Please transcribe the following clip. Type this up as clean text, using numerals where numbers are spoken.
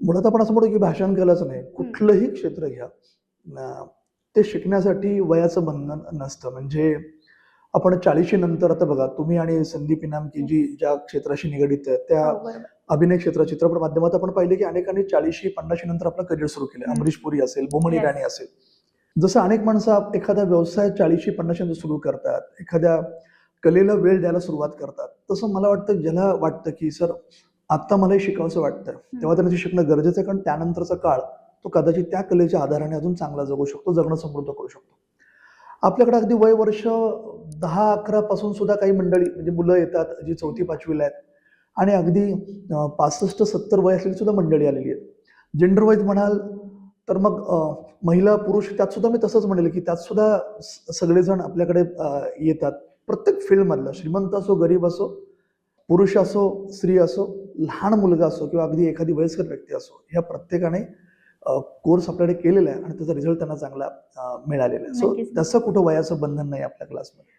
मुळात आपण असं म्हणतो की भाषण कलाच नाही, कुठलंही क्षेत्र घ्या, ते शिकण्यासाठी वयाचं बंधन नसतं. म्हणजे आपण 40शी नंतर, आता बघा तुम्ही आणि संदीप इनामकी जी ज्या क्षेत्राशी निगडित आहेत, त्या अभिनय क्षेत्र, चित्रपट माध्यमात आपण पाहिले की अनेकांनी 40शी 50शी नंतर आपलं करिअर सुरू केलं. अमरीश पुरी असेल, बोमन इराणी असेल. जसं अनेक माणसं एखादा व्यवसाय 40शी 50शी नंतर सुरू करतात, एखाद्या कलेला वेळ द्यायला सुरुवात करतात, तसं मला वाटतं ज्याला वाटतं की सर आता मला हे शिकावंसं वाटतं, तेव्हा त्यांना ते शिकणं गरजेचं आहे. कारण त्यानंतरचा काळ तो कदाचित त्या कलेच्या आधाराने अजून चांगला जगू शकतो, जगणं समृद्ध करू शकतो. आपल्याकडे अगदी वय वर्ष 10-11 पासून सुद्धा काही मंडळी म्हणजे मुलं येतात जी 4थी-5वीला आहेत, आणि अगदी 65-70 वय असलेली सुद्धा मंडळी आलेली आहेत. जेंडर वाईज म्हणाल तर मग महिला पुरुष त्यात सुद्धा मी तसंच म्हणेल की त्यात सुद्धा सगळेजण आपल्याकडे येतात. प्रत्येक फील्डमधलं, श्रीमंत असो, गरीब असो, पुरुष असो, स्त्री असो, लहान मुलगा असो किंवा अगदी एखादी वयस्कर व्यक्ती असो, ह्या प्रत्येकाने कोर्स आपल्याकडे केलेला आहे आणि त्याचा रिझल्ट त्यांना चांगला मिळालेला आहे. सो तसं कुठं वयाचं बंधन नाही आपल्या क्लासमध्ये.